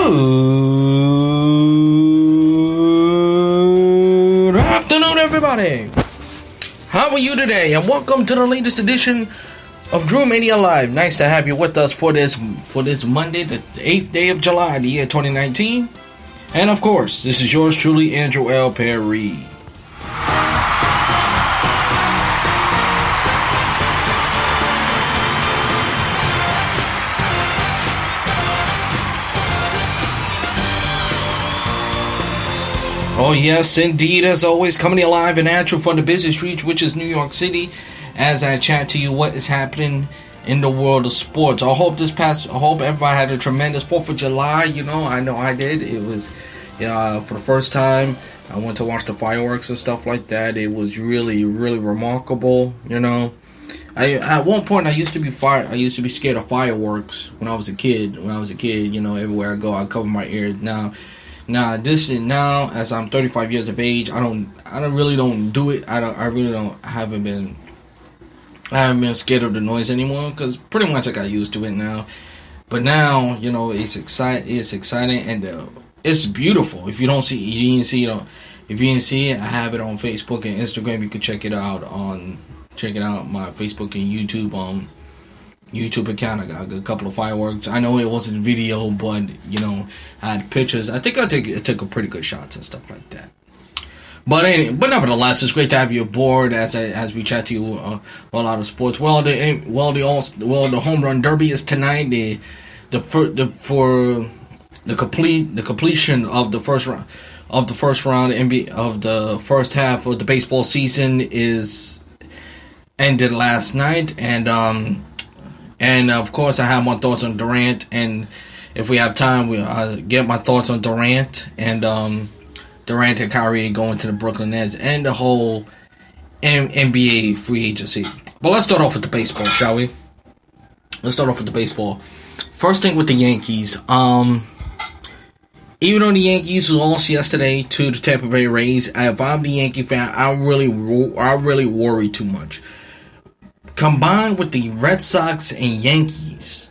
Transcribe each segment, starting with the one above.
Good afternoon, everybody. How are you today? And welcome to the latest edition of Drew Mania Live. Nice to have you with us for this Monday, the 8th day of July, the year 2019. And of course, this is yours truly, Andrew L. Perry. Oh yes, indeed, as always, coming to you live and at you from the busy streets, which is New York City, as I chat to you what is happening in the world of sports. I hope everybody had a tremendous 4th of July. I know I did. It was, for the first time, I went to watch the fireworks and stuff like that. It was really, really remarkable. At one point I used to be scared of fireworks when I was a kid. Everywhere I go, I cover my ears. Now, as I'm 35 years of age, I really don't do it. I haven't been scared of the noise anymore because pretty much I got used to it now. But now, it's exciting and it's beautiful. If you didn't see it, I have it on Facebook and Instagram. You can check it out my Facebook and YouTube account. I got a couple of fireworks. I know it wasn't video, but I had pictures. I think I took a pretty good shots and stuff like that. But nevertheless, it's great to have you aboard as we chat to you a lot of sports. The home run derby is tonight. The completion of the first round of the first half of the baseball season is ended last night, and of course, I have my thoughts on Durant, and if we have time, I'll get my thoughts on Durant and Kyrie going to the Brooklyn Nets and the whole NBA free agency. But let's start off with the baseball, shall we? Let's start off with the baseball. First thing with the Yankees. Even though the Yankees lost yesterday to the Tampa Bay Rays, if I'm the Yankee fan, I really worry too much. Combined with the Red Sox and Yankees,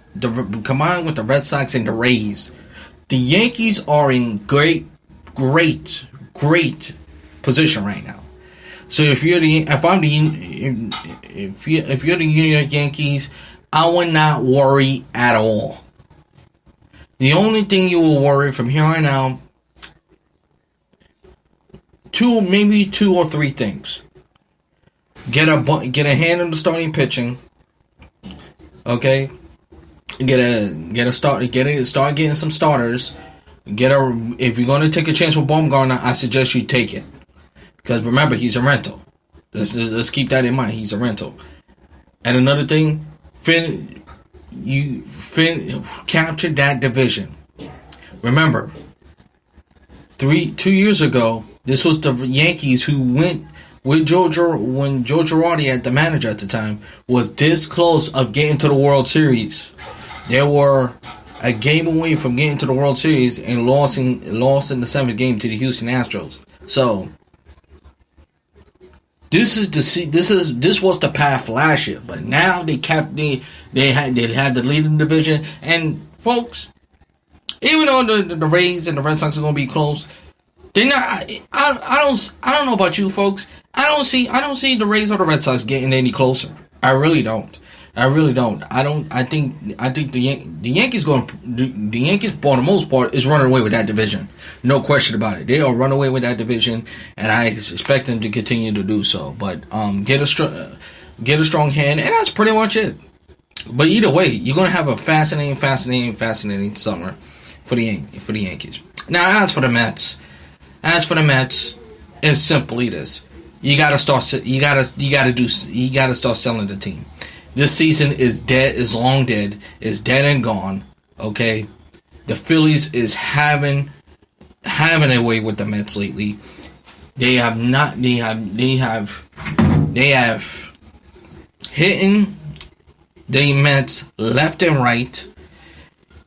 combined with the Red Sox and the Rays, the Yankees are in great position right now. So if you're the New York Yankees, I would not worry at all. The only thing you will worry from here on out, maybe two or three things. Get a hand in the starting pitching. Okay, start getting some starters. If you're going to take a chance with Bumgarner, I suggest you take it, because remember, he's a rental. Let's keep that in mind. He's a rental. And another thing, capture that division. Remember, 2 years ago, this was the Yankees who went with Joe Girardi at the manager at the time, was this close of getting to the World Series. They were a game away from getting to the World Series and lost in the 7th game to the Houston Astros. So this was the path last year, but now they had the leading division. And folks, even though the Rays and the Red Sox are going to be close, they're not. I don't know about you folks. I don't see the Rays or the Red Sox getting any closer. I really don't. I think the Yankees for the most part is running away with that division. No question about it. They are running away with that division, and I expect them to continue to do so. But get a strong hand, and that's pretty much it. But either way, you're gonna have a fascinating summer for the Yankees. Now, as for the Mets, it's simply this: you gotta start selling the team. This season is dead, is long dead, is dead and gone. Okay, the Phillies is having a way with the Mets lately. They have hitting the Mets left and right.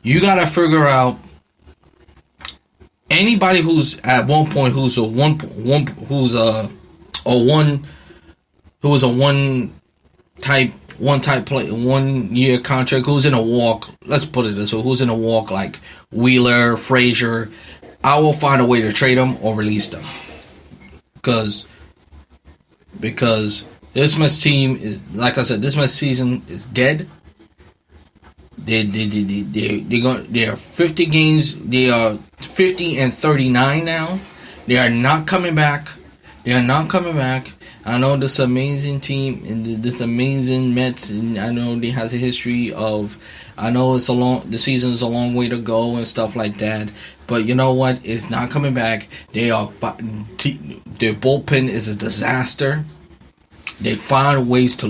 You gotta figure out anybody who's at one point who's a one type 1 year contract, who's in a walk. Let's put it this way: who's in a walk like Wheeler, Frazier. I will find a way to trade them or release them, because this Mets team is, like I said, this Mets season is dead. They're 50 games. They are 50-39 now. They are not coming back. I know this amazing team and this amazing Mets, and I know they has a history of. I know the season is a long way to go and stuff like that. But you know what? It's not coming back. Their bullpen is a disaster. They find ways to.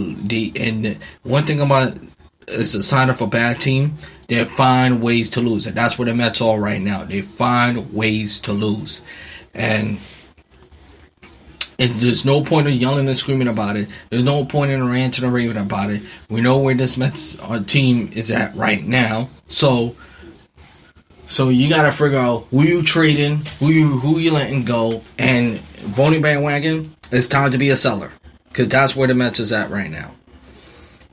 And one thing about it's a sign of a bad team. They find ways to lose, and that's where the Mets are right now. They find ways to lose, and there's no point in yelling and screaming about it. There's no point in ranting and raving about it. We know where this Mets team is at right now, so you gotta figure out who you trading, who you letting go, and voting bandwagon. It's time to be a seller, because that's where the Mets is at right now.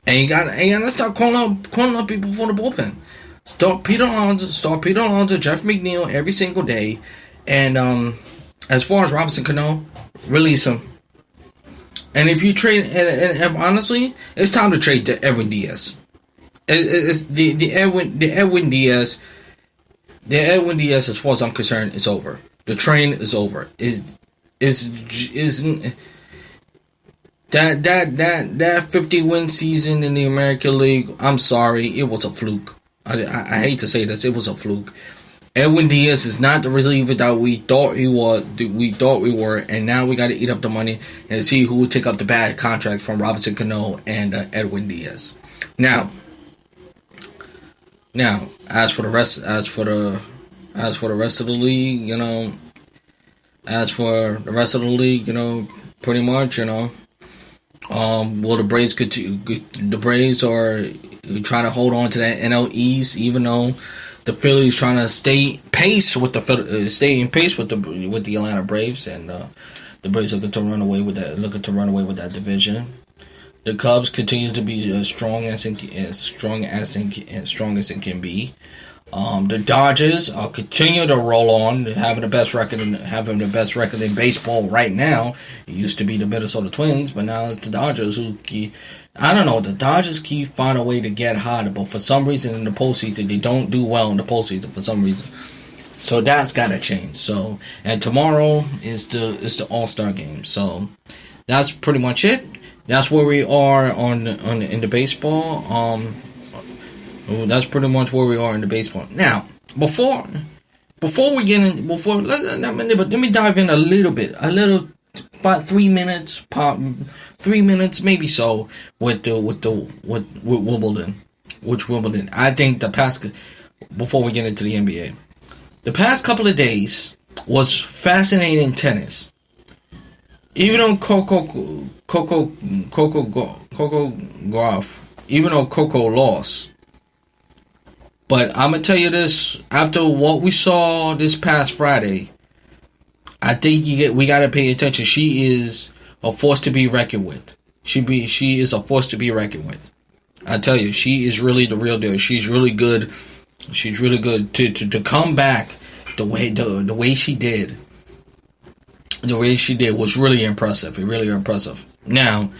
And you gotta start calling up people for the bullpen. Start Peter Alonso, Jeff McNeil every single day. And as far as Robinson Cano, release him. And if you trade, and honestly, it's time to trade to Edwin Diaz. It's the Edwin Diaz. The Edwin Diaz, as far as I'm concerned, is over. The train is over. That 50-win season in the American League, I'm sorry, it was a fluke. I hate to say this, it was a fluke. Edwin Diaz is not the reliever that we thought he was. We thought we were, and now we got to eat up the money and see who will take up the bad contract from Robinson Cano and Edwin Diaz. Now, as for the rest of the league, pretty much, will the Braves continue? The Braves are trying to hold on to that NL East, even though the Phillies trying to stay in pace with the Atlanta Braves, and the Braves looking to run away with that division. The Cubs continue to be as strong as it can be. The Dodgers continue to roll on, having the best record in baseball right now. It used to be the Minnesota Twins, but now it's the Dodgers who keep. I don't know. The Dodgers keep finding a way to get hotter, but for some reason in the postseason they don't do well in the postseason for some reason. So that's got to change. So, and tomorrow is the All-Star game. So that's pretty much it. That's where we are in the baseball. That's pretty much where we are in the baseball. Now, before we get in, let me dive in a little, about 3 minutes, 3 minutes, maybe so, with Wimbledon. I think before we get into the NBA, the past couple of days was fascinating tennis. Even though Coco Gauff, even though Coco lost. But I'm going to tell you this, after what we saw this past Friday, I think we got to pay attention. She is a force to be reckoned with. She is a force to be reckoned with. I tell you, she is really the real deal. She's really good. She's really good to come back the way she did. The way she did was really impressive. Really impressive. Now,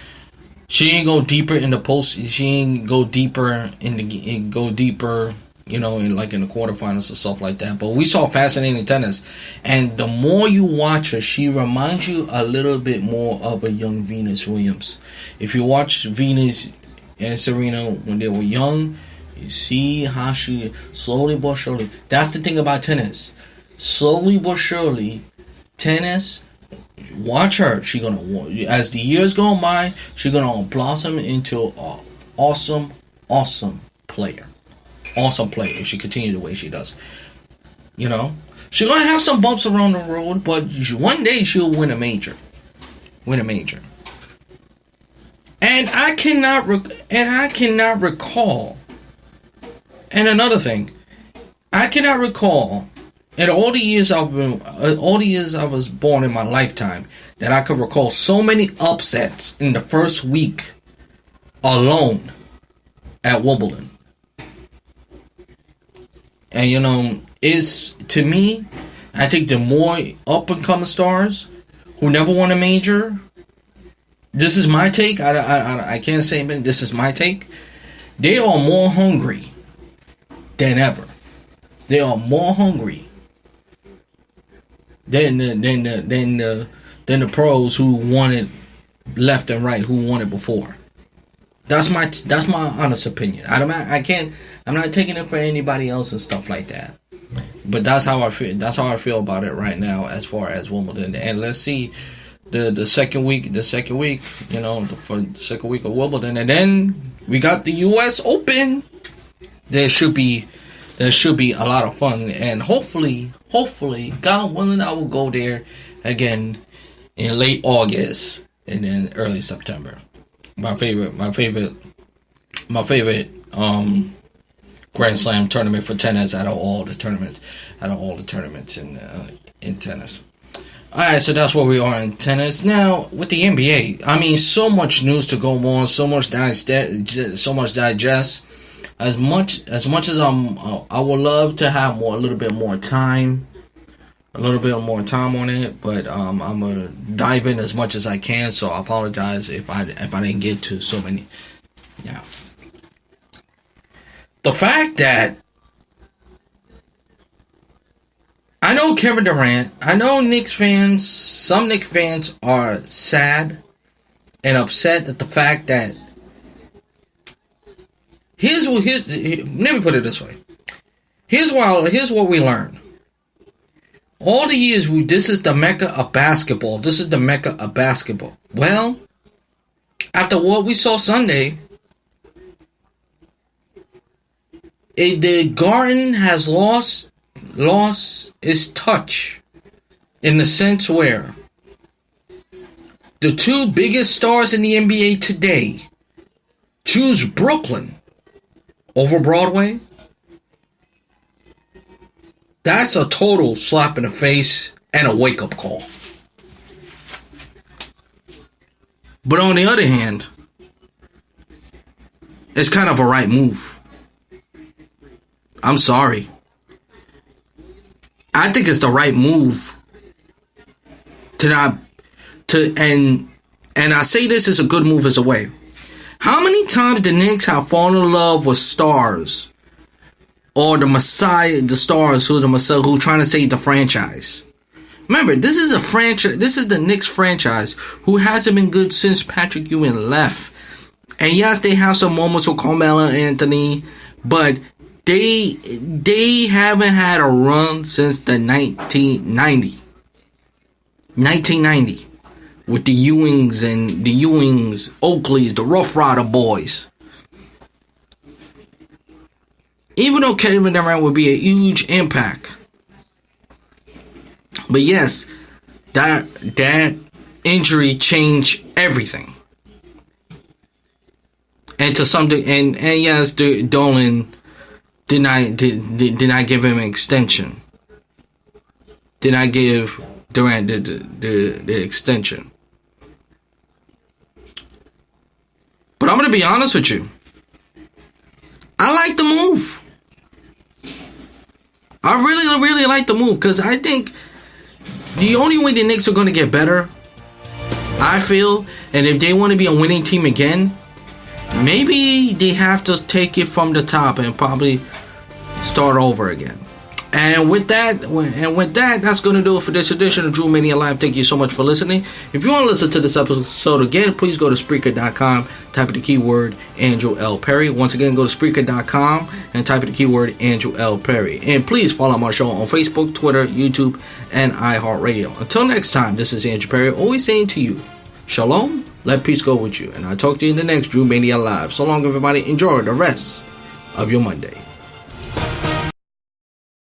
she ain't go deeper in the post. She ain't go deeper in the in the quarterfinals and stuff like that. But we saw fascinating tennis, and the more you watch her, she reminds you a little bit more of a young Venus Williams. If you watch Venus and Serena when they were young, you see how she slowly but surely. That's the thing about tennis. Slowly but surely, tennis. Watch her. She gonna, as the years go by, she's gonna blossom into an awesome player. Awesome player if she continues the way she does. She's gonna have some bumps around the road, but one day she'll win a major. And I cannot recall. And another thing, I cannot recall. In all the years I was born in my lifetime, that I could recall so many upsets in the first week alone at Wimbledon. And it's, to me, I think the more up and coming stars who never won a major, this is my take. I can't say, but this is my take. They are more hungry than ever. They are more hungry than the pros who won it left and right, who won it before. That's my honest opinion. I'm not taking it for anybody else and stuff like that. But that's how I feel. That's how I feel about it right now, as far as Wimbledon. And let's see the second week. For the second week of Wimbledon, and then we got the U.S. Open. There should be a lot of fun, and hopefully, God willing, I will go there again in late August and then early September. My favorite Grand Slam tournament for tennis out of all the tournaments in tennis. Alright, so that's where we are in tennis. Now, with the NBA, I mean, so much news to go on, so much digest. As much as I would love to have a little bit more time on it, but I'm gonna dive in as much as I can. So I apologize if I didn't get to so many. Yeah, the fact that I know Kevin Durant, I know Knicks fans. Some Knicks fans are sad and upset at the fact that. Let me put it this way. Here's what we learned. All the years, this is the mecca of basketball. This is the mecca of basketball. Well, after what we saw Sunday, the Garden has lost its touch, in the sense where the two biggest stars in the NBA today choose Brooklyn over Broadway. That's a total slap in the face and a wake-up call. But on the other hand, it's kind of a right move. I'm sorry. I think it's the right move and I say this is a good move as a way. How many times the Knicks have fallen in love with stars, or the stars who trying to save the franchise? Remember, this is a franchise. This is the Knicks franchise who hasn't been good since Patrick Ewing left. And yes, they have some moments with Carmelo Anthony, but they haven't had a run since the 1990. With the Ewings, Oakleys, the Rough Rider boys. Even though Kevin Durant would be a huge impact. But yes, that injury changed everything. And to something, and yes, Dolan did not give him an extension. Did not give Durant the extension. But I'm going to be honest with you. I like the move. I really, really like the move, because I think the only way the Knicks are going to get better, I feel, and if they want to be a winning team again, maybe they have to take it from the top and probably start over again. And with that, that's going to do it for this edition of Drew Mania Live. Thank you so much for listening. If you want to listen to this episode again, please go to Spreaker.com, type in the keyword Andrew L. Perry. Once again, go to Spreaker.com and type in the keyword Andrew L. Perry. And please follow my show on Facebook, Twitter, YouTube, and iHeartRadio. Until next time, this is Andrew Perry, always saying to you, Shalom, let peace go with you. And I'll talk to you in the next Drew Mania Live. So long, everybody. Enjoy the rest of your Monday.